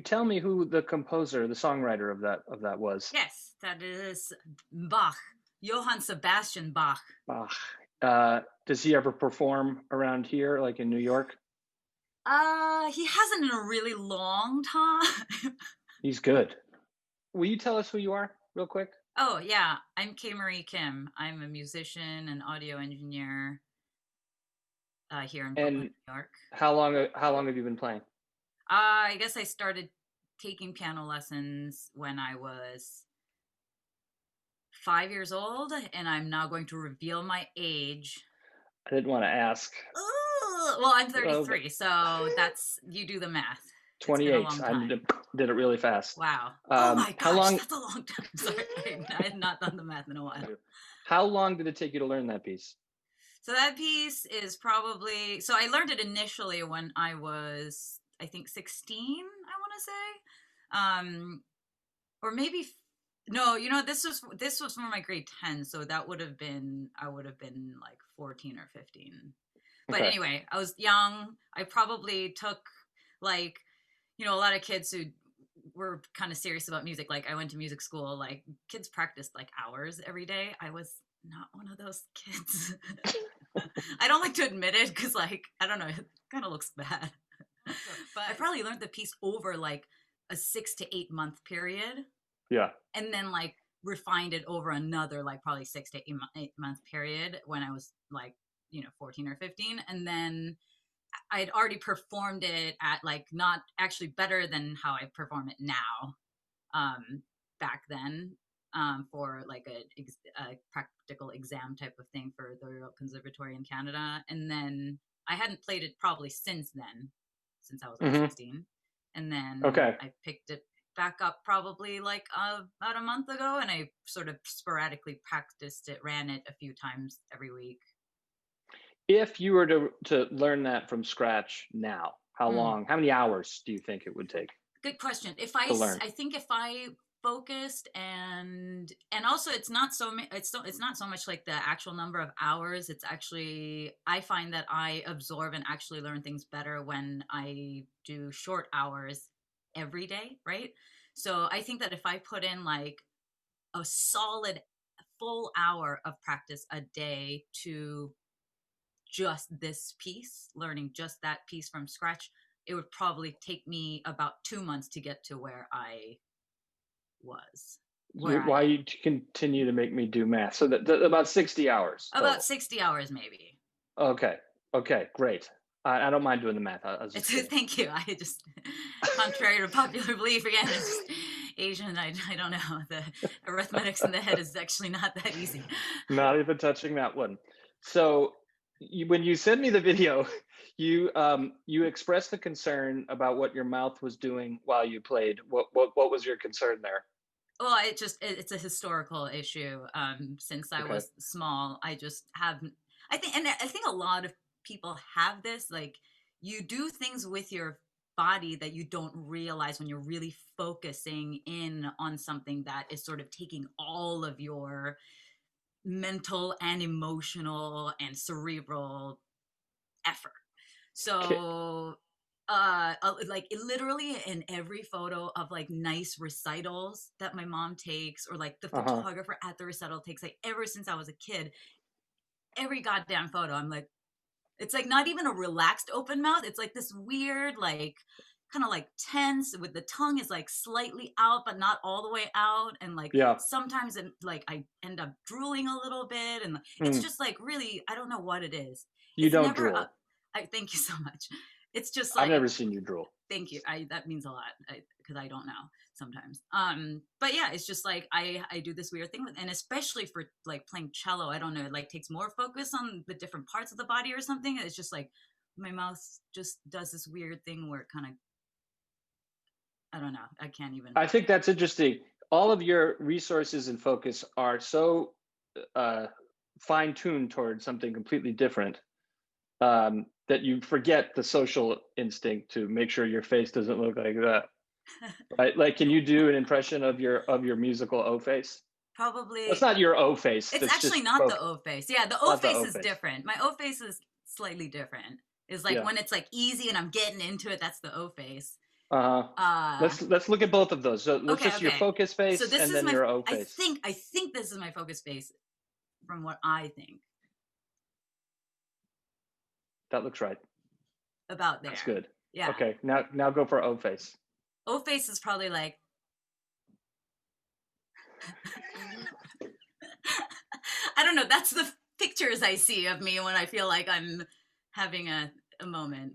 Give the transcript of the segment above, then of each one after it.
tell me who the composer, the songwriter of that was? Yes, that is Bach, Johann Sebastian Bach. Bach. Does he ever perform around here, like in New York? He hasn't in a really long time. He's good. Will you tell us who you are, real quick? Oh yeah, I'm K. Marie Kim. I'm a musician and audio engineer here in Brooklyn, And New York. how long have you been playing? I guess I started taking piano lessons when I was 5 years old, and I'm now going to reveal my age. I didn't want to ask. Ooh, well, I'm 33, so that's, you do the math. It's been a 28. long I time. did it really fast. Wow. Oh my How gosh, long? that's a long time. Sorry, I had not done the math in a while. How long did it take you to learn that piece? So that piece is probably, so I learned it initially when I was, I think 16, I want to say. Or maybe, no, you know, this was for my grade 10, so that would have been, I would have been like 14 or 15. But Okay. anyway, I was young. I probably took, like, you know, a lot of kids who were kind of serious about music. Like, I went to music school, like kids practiced like hours every day. I was not one of those kids. I don't like to admit it because, like, I don't know, it kind of looks bad. But I probably learned the piece over like a 6 to 8 month period. Yeah. And then like refined it over another like probably 6 to 8 month period when I was like, you know, 14 or 15. And then I had already performed it at like not actually better than how I perform it now, back then, for like a practical exam type of thing for the Royal Conservatory in Canada. And then I hadn't played it probably since then, since I was like 16. And then Okay. I picked it back up probably like about a month ago, and I sort of sporadically practiced it, ran it a few times every week. If you were to learn that from scratch now, how many hours do you think it would take? Good question. I think if I focused and also it's not so much like the actual number of hours. It's actually, I find that I absorb and actually learn things better when I do short hours every day, right? So I think that if I put in like a solid full hour of practice a day to just this piece, learning just that piece from scratch, it would probably take me about 2 months to get to where I was. Why you continue to make me do math? So that about 60 hours total. About 60 hours, maybe. Okay, great. I don't mind doing the math. Thank you. I just, contrary to popular belief, again, it's Asian. I don't know. The arithmetics in the head is actually not that easy. Not even touching that one. So when you sent me the video, you expressed the concern about what your mouth was doing while you played. What was your concern there? Well, it's a historical issue. Since I was small, I just have, I think a lot of people have this, like, you do things with your body that you don't realize when you're really focusing in on something that is sort of taking all of your mental and emotional and cerebral effort. So like literally in every photo of like nice recitals that my mom takes, or like the photographer at the recital takes, like ever since I was a kid, every goddamn photo I'm like, it's like not even a relaxed open mouth, it's like this weird, like kind of like tense, with the tongue is like slightly out but not all the way out, and like sometimes like I end up drooling a little bit, and it's just like, really, I don't know what it is. You don't drool. Thank you so much. It's just like, I've never seen you drool. Thank you. That means a lot, because I don't know sometimes. But yeah, it's just like I do this weird thing and especially for like playing cello, I don't know, it like takes more focus on the different parts of the body or something. It's just like my mouth just does this weird thing where it kind of, I don't know. I can't even. I think that's interesting. All of your resources and focus are so fine-tuned towards something completely different, that you forget the social instinct to make sure your face doesn't look like that. Right? Like, can you do an impression of your musical O face? Probably. It's not your O face. It's actually not the O face. Yeah, the O face is different. My O face is slightly different. It's like when it's like easy and I'm getting into it, that's the O face. Uh-huh. Uh, Let's look at both of those. So let's okay, just your okay. focus So face this and is then my, your O I face. think, I think this is my focus face from what I think That looks right. about That's there. good. Yeah. Okay, now go for O face. O face is probably like, I don't know. That's the pictures I see of me when I feel like I'm having a moment.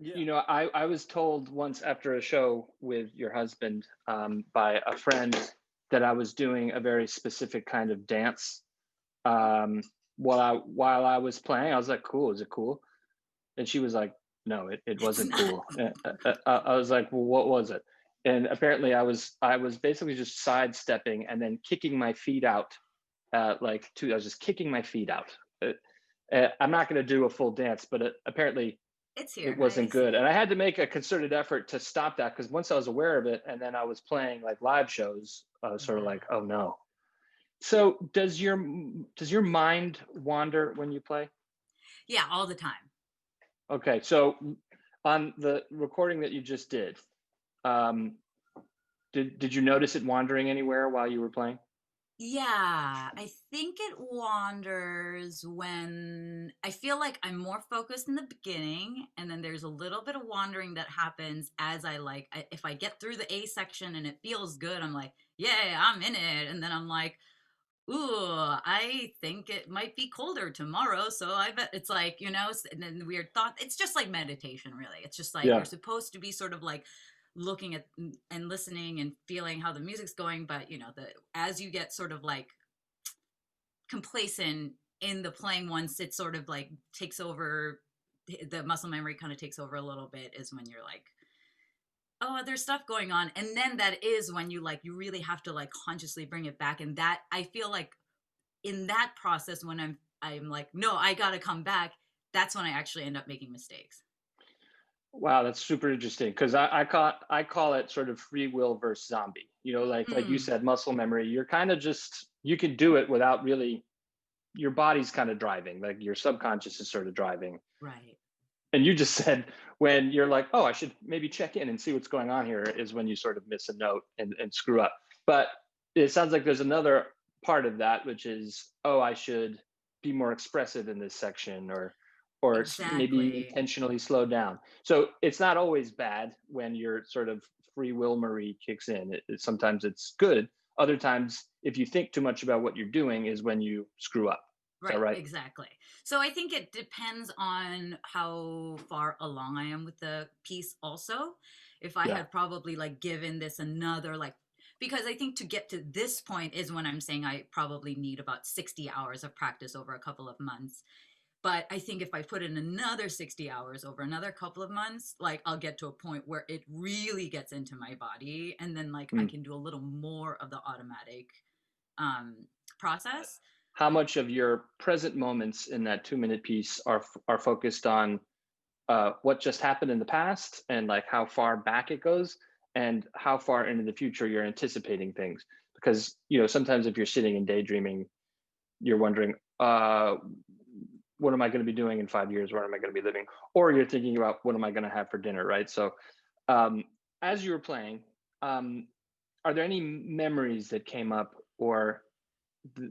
Yeah. You know, I was told once after a show with your husband by a friend that I was doing a very specific kind of dance while I was playing. I was like, cool, is it cool? And she was like, no, it It's wasn't not. cool. I was like, well, what was it? And apparently I was basically just sidestepping and then kicking my feet out. I was just kicking my feet out. I'm not going to do a full dance, but apparently It's it here. I wasn't good. see. And I had to make a concerted effort to stop that because once I was aware of it and then I was playing like live shows, I was sort of like, Wow. oh no. So does your mind wander when you play? Yeah, all the time. Okay, so on the recording that you just did, um, did you notice it wandering anywhere while you were playing? Yeah, I think it wanders when I feel like I'm more focused in the beginning, and then there's a little bit of wandering that happens as if I get through the A section and it feels good, I'm like, yay, I'm in it. And then I'm like, ooh, I think it might be colder tomorrow. So I bet it's like, and then the weird thought. It's just like meditation, really. It's just like you're Yeah. supposed to be sort of like looking at and listening and feeling how the music's going. But, as you get sort of like complacent in the playing, once it sort of like takes over, the muscle memory kind of takes over a little bit, is when you're like, oh, there's stuff going on. And then that is when you really have to like consciously bring it back. And that, I feel like, in that process, when I'm like, no, I gotta come back, that's when I actually end up making mistakes. Wow, that's super interesting because I call it sort of free will versus zombie. You know, like you Mm, said, muscle memory. You're kind of just you can do it without really your body's kind of driving, like your subconscious is sort of driving. right. And you just said when you're like, oh, I should maybe check in and see what's going on here is when you sort of miss a note and screw up. But it sounds like there's another part of that, which is, oh, I should be more expressive in this section or maybe Exactly. intentionally slow down. So it's not always bad when your sort of free will Marie kicks in. Sometimes it's good. Other times, if you think too much about what you're doing, is when you screw up. Is that Right, right? exactly. So I think it depends on how far along I am with the piece also. If I Yeah. had probably like given this another like, because I think to get to this point is when I'm saying I probably need about 60 hours of practice over a couple of months. But I think if I put in another 60 hours over another couple of months, like I'll get to a point where it really gets into my body, and then like I Mm. can do a little more of the automatic um process. How much of your present moments in that 2 minute piece are focused on what just happened in the past and like how far back it goes and how far into the future you're anticipating things because sometimes if you're sitting and daydreaming you're wondering what am I going to be doing in 5 years, where am I going to be living, or you're thinking about what am I going to have for dinner, right? So um, as you were playing, um, are there any memories that came up or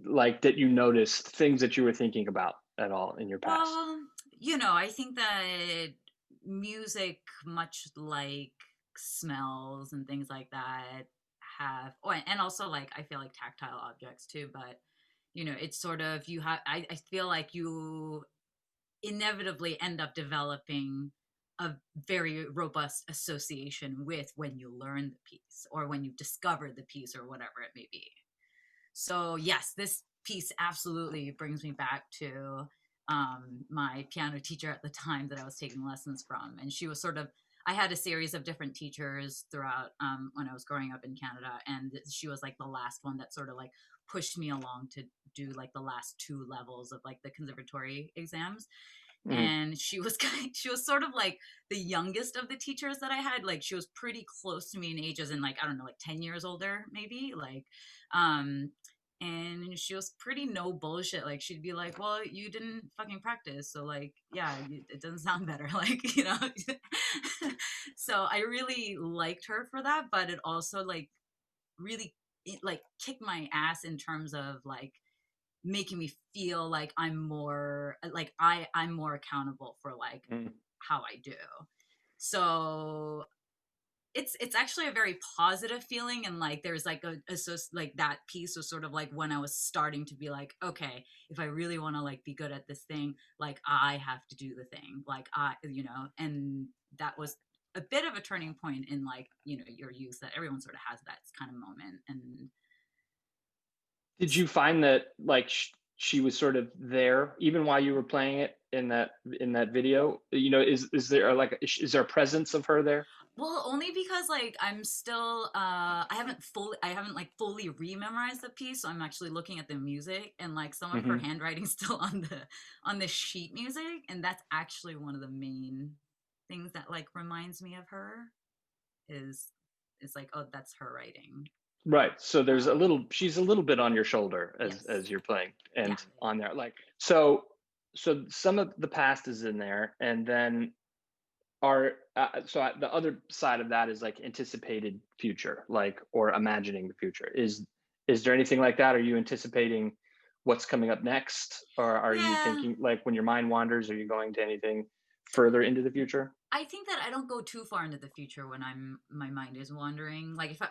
like that you noticed things that you were thinking about at all in your past? Well, I think that music, much like smells and things like that, and also like I feel like tactile objects too, but it's sort of I feel like you inevitably end up developing a very robust association with when you learn the piece or when you discover the piece or whatever it may be. So yes, this piece absolutely brings me back to my piano teacher at the time that I was taking lessons from, and she was sort of. I had a series of different teachers throughout when I was growing up in Canada, and she was like the last one that sort of like pushed me along to do like the last two levels of like the conservatory exams. Mm. And she was she was sort of like the youngest of the teachers that I had. Like she was pretty close to me in ages, and like I don't know, like 10 years older maybe, like um And she was pretty no bullshit. Like, she'd be like, well, you didn't fucking practice, so like, yeah, it doesn't sound better. Like, you know. So I really liked her for that, but it also like really like kicked my ass in terms of like making me feel like I'm more like I'm more accountable for like how I do. So it's actually a very positive feeling, and like there's like like that piece was sort of like when I was starting to be like, okay, if I really want to like be good at this thing, like I have to do the thing, like I, you know. And that was a bit of a turning point in like, you know, your youth, that everyone sort of has that kind of moment. And Did you find that like she was sort of there even while you were playing it in that video? You know, is there like is there a presence of her there? well, only because like I'm still I haven't like fully rememorized the piece, so I'm actually looking at the music, and like some of her Mm-hmm. handwriting's still on the sheet music, and that's actually one of the main things that like reminds me of her is like, oh, that's her writing. Right. So there's a Um, little, she's a little bit on your shoulder yes. as you're playing Yeah. and on there. Like so some of the past is in there, and then the other side of that is like anticipated future, like or imagining the future. Is there anything like that? Are you anticipating what's coming up next, or are you Yeah. thinking like when your mind wanders, are you going to anything further into the future? I think that I don't go too far into the future when my mind is wandering. Like if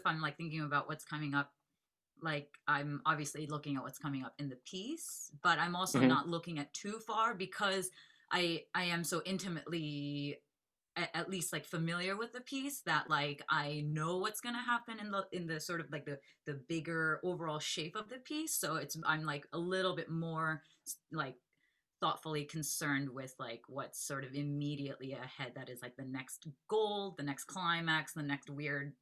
I'm like thinking about what's coming up, like I'm obviously looking at what's coming up in the piece, but I'm also Hmm. not looking at too far because I am so intimately at least like familiar with the piece that like I know what's going to happen in the sort of like the bigger overall shape of the piece. So it's I'm like a little bit more like thoughtfully concerned with like what's sort of immediately ahead, that is like the next goal, the next climax, the next weird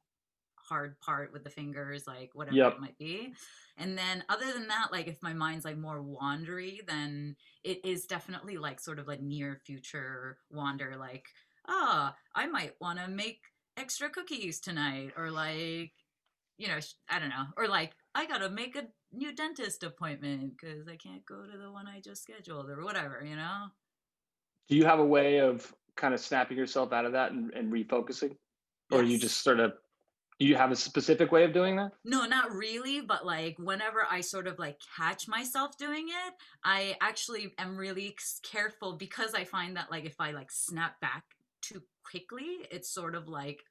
hard part with the fingers, like whatever it Yep. might be. And then other than that, like if my mind's like more wandery, then it is definitely like sort of like near future wander, like, ah, oh, I might want to make extra cookies tonight, or like, you know, I don't know, or like I gotta make a new dentist appointment because I can't go to the one I just scheduled, or whatever, you know. Do you have a way of kind of snapping yourself out of that and refocusing, or you just Yes. sort of, do you have a specific way of doing that? No, not really, but like whenever I sort of like catch myself doing it, I actually am really careful, because I find that like if I like snap back too quickly, it's sort of like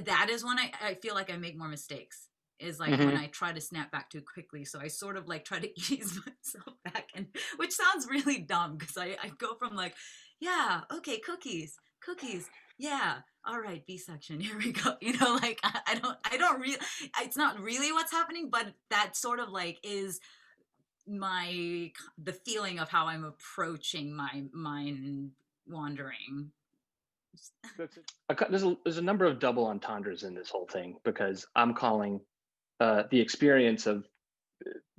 that is when I feel like I make more mistakes. Is like when Hmm. I try to snap back too quickly. So I sort of like try to ease myself back, and which sounds really dumb because I go from like, yeah, okay, cookies, cookies, yeah, all right, B section, here we go. You know, like I don't really, it's not really what's happening, but that sort of like is the feeling of how I'm approaching my mind wandering. There's a number of double entendres in this whole thing because I'm calling the experience of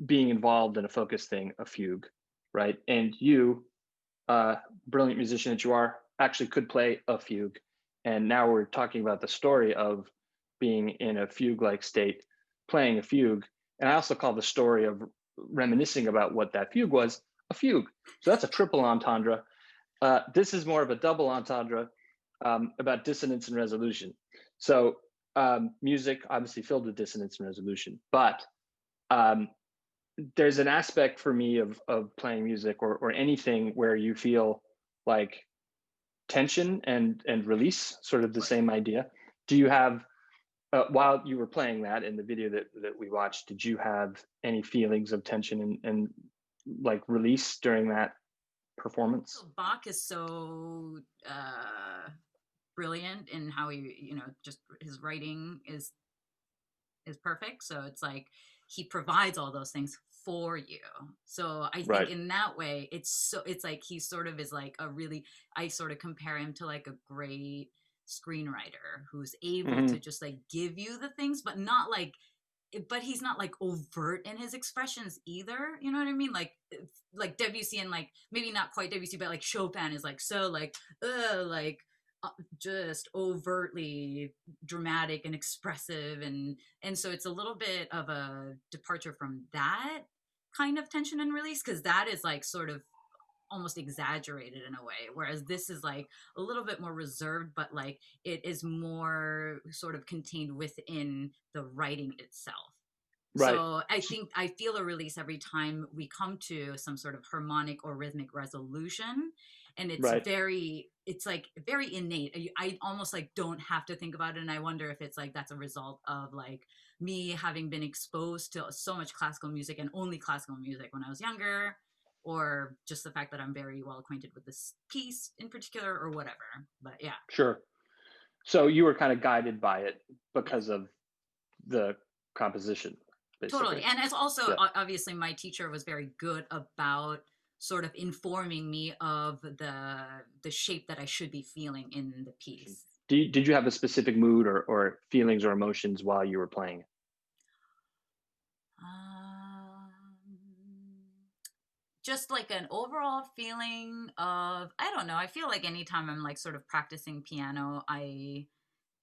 being involved in a focus thing a fugue, right? And you, brilliant musician that you are, actually could play a fugue. And now we're talking about the story of being in a fugue-like state, playing a fugue. And I also call the story of reminiscing about what that fugue was a fugue. So that's a triple entendre. This is more of a double entendre about dissonance and resolution. So music obviously filled with dissonance and resolution, but um, there's an aspect for me of playing music or anything where you feel like tension and release, sort of the Right. same idea. Do you have while you were playing that in the video that we watched, did you have any feelings of tension and like release during that performance? So Bach is so brilliant in how he, you know, just his writing is perfect. So it's like he provides all those things for you. So I think Right. in that way, it's like he sort of is like a really, I sort of compare him to like a great screenwriter who's able Mm-hmm. to just like give you the things, but not like, but he's not like overt in his expressions either. You know what I mean? Like Debussy, and like maybe not quite Debussy, but like Chopin is like so like like just overtly dramatic and expressive, and so it's a little bit of a departure from that kind of tension and release, because that is like sort of almost exaggerated in a way, whereas this is like a little bit more reserved, but like it is more sort of contained within the writing itself. Right. So I think I feel a release every time we come to some sort of harmonic or rhythmic resolution. And Right. it's like very innate. I almost like don't have to think about it. And I wonder if it's like that's a result of like me having been exposed to so much classical music and only classical music when I was younger, or just the fact that I'm very well acquainted with this piece in particular, or whatever. But yeah, Sure. So you were kind of guided by it yes. because of the composition, Totally. basically. And it's also Yeah. obviously my teacher was very good about sort of informing me of the shape that I should be feeling in the piece. Did you have a specific mood or feelings or emotions while you were playing? Um, just like an overall feeling of, I don't know, I feel like anytime I'm like sort of practicing piano, I,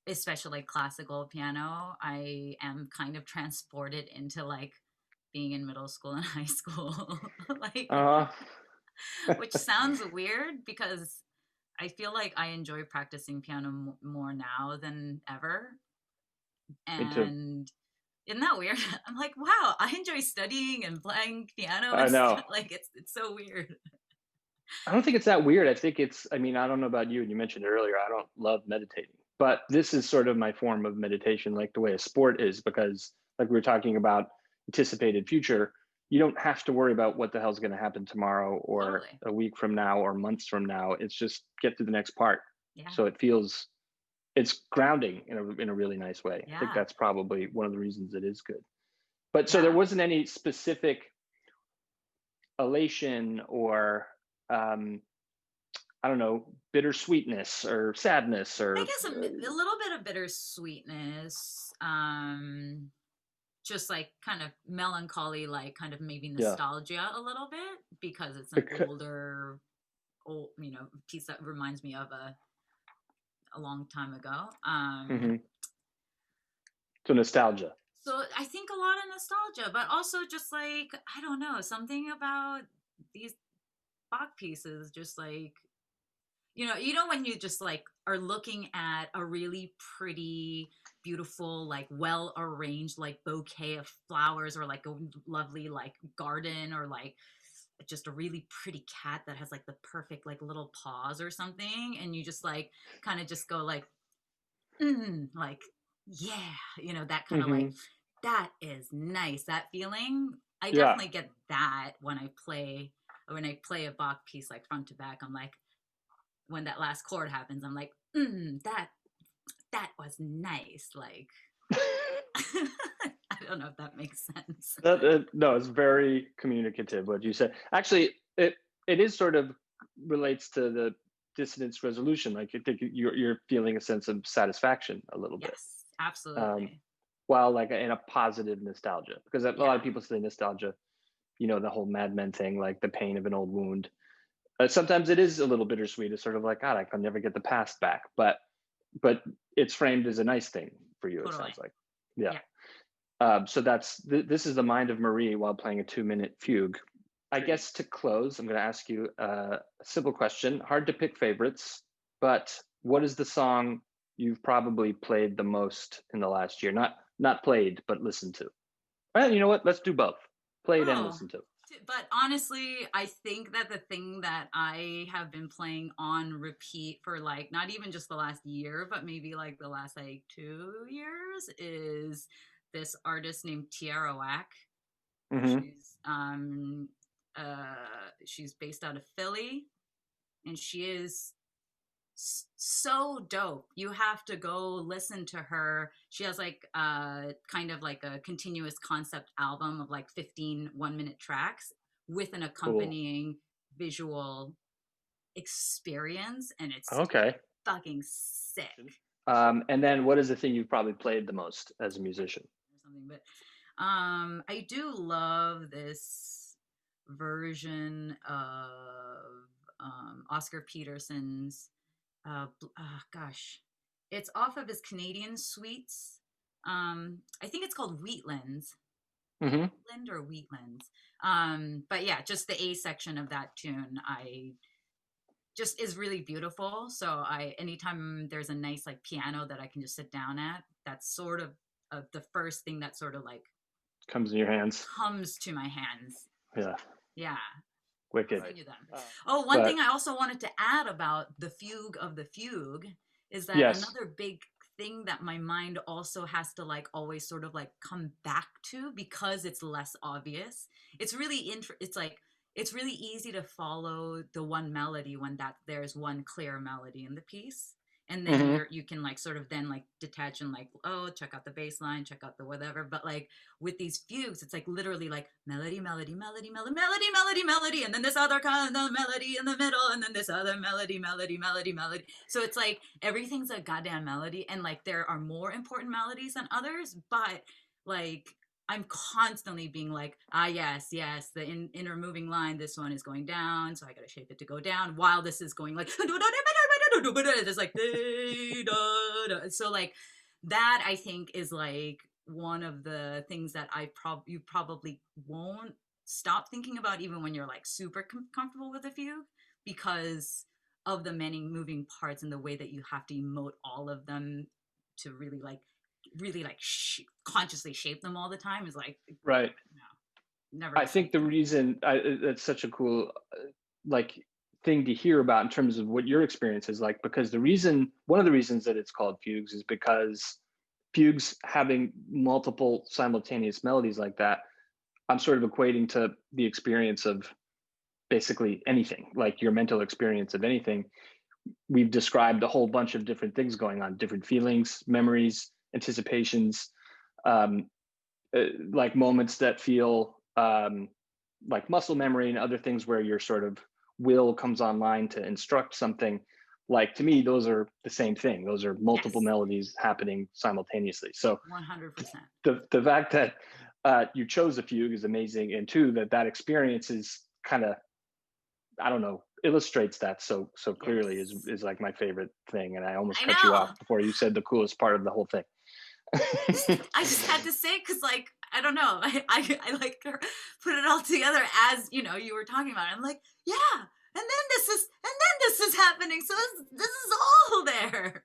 especially classical piano, I am kind of transported into like being in middle school and high school. Like, Uh, which sounds weird because I feel like I enjoy practicing piano more now than ever. Me too. And isn't that weird? I'm like, wow, I enjoy studying and playing piano I and know. stuff. Like it's so weird. I don't think it's that weird. I think it's, I mean, I don't know about you, and you mentioned it earlier, I don't love meditating, but this is sort of my form of meditation, like the way a sport is, because like we were talking about anticipated future, you don't have to worry about what the hell's going to happen tomorrow or Totally. a week from now or months from now. It's just get to the next part. Yeah. So it feels, it's grounding in a really nice way. I think Yeah. that's probably one of the reasons it is good. But so there Yeah. wasn't any specific elation or um, I don't know, bittersweetness or sadness I or guess a little bit of bittersweetness. Just like kind of melancholy, like kind of maybe yeah. nostalgia a little bit because it's an Because, older, old, piece that reminds me of a long time ago. mm-hmm. So nostalgia. So I think a lot of nostalgia, but also just like, I don't know, something about these Bach pieces, just like, when you just like are looking at a really pretty, beautiful, like well arranged, like bouquet of flowers, or like a lovely, like garden, or like just a really pretty cat that has like the perfect, like little paws or something. And you just like kind of just go like, like, yeah, that kind of like, Mm-hmm. that is nice. That feeling, I Yeah. definitely get that when I play a Bach piece like front to back. I'm like, when that last chord happens, I'm like, that was nice. Like, I don't know if that makes sense. No, it's very communicative what you said. Actually, it is sort of relates to the dissonance resolution. Like I think you're feeling a sense of satisfaction a little bit, Yes, um, absolutely. while like in a positive nostalgia. Because a lot of Yeah, people say nostalgia, the whole Mad Men thing, like the pain of an old wound. Sometimes it is a little bittersweet. It's sort of like, God, I can never get the past back. But it's framed as a nice thing for you. It totally. sounds like, yeah. Yeah. So this is the mind of Marie while playing a 2-minute fugue. I guess to close, I'm going to ask you a simple question. Hard to pick favorites, but what is the song you've probably played the most in the last year? Not played, but listened to. Well, you know what? Let's do both. Played and Oh, listened to. but honestly, I think that the thing that I have been playing on repeat for like not even just the last year, but maybe like the last like 2 years is this artist named Tierra Whack. Mm-hmm. She's based out of Philly, and she is so dope. You have to go listen to her. She has like kind of like a continuous concept album of like 15 1-minute tracks with an Cool. accompanying visual experience, and it's Okay. fucking sick. And then what is the thing you've probably played the most as a musician? Or something, but I do love this version of Oscar Peterson's gosh, it's off of his Canadian suites. I think it's called Wheatlands. Mm-hmm. Wheatland or Wheatlands. But yeah, just the A section of that tune, I just is really beautiful. So anytime there's a nice like piano that I can just sit down at, that's sort of the first thing that sort of like comes in your hands. Comes to my hands. Yeah. Yeah. Wicked. One thing I also wanted to add about the fugue of the fugue is that another big thing that my mind also has to like always sort of like come back to, because it's less obvious. It's really it's really easy to follow the one melody when there's one clear melody in the piece, and then you can like sort of then like detach and like, oh, check out the bass line, check out the whatever. But like with these fugues, it's like literally like melody, melody, melody, melody, melody, melody, melody, and then this other kind of melody in the middle, and then this other melody, melody, melody, melody. So it's like everything's a goddamn melody, and like there are more important melodies than others, but like I'm constantly being like, yes, the inner moving line, this one is going down, so I gotta shape it to go down, while this is going like, there's like, so like that I think is like one of the things that you probably won't stop thinking about even when you're like super comfortable with a fugue, because of the many moving parts and the way that you have to emote all of them to really like consciously shape them all the time is like, right. Never. I think the reason it's such a cool like thing to hear about in terms of what your experience is like, because one of the reasons that it's called fugues is because fugues having multiple simultaneous melodies like that, I'm sort of equating to the experience of basically anything, like your mental experience of anything. We've described a whole bunch of different things going on, different feelings, memories, anticipations, like moments that feel like muscle memory, and other things where your sort of will comes online to instruct something. Like, to me, those are the same thing. Those are multiple melodies happening simultaneously. So 100%. The fact that you chose a fugue is amazing, and two, that experience is kind of, I don't know, illustrates that so clearly is like my favorite thing. And I almost cut you off before you said the coolest part of the whole thing. I just had to say, because like, I don't know, I like put it all together as you were talking about it. I'm like, yeah, and then this is happening, so this is all there.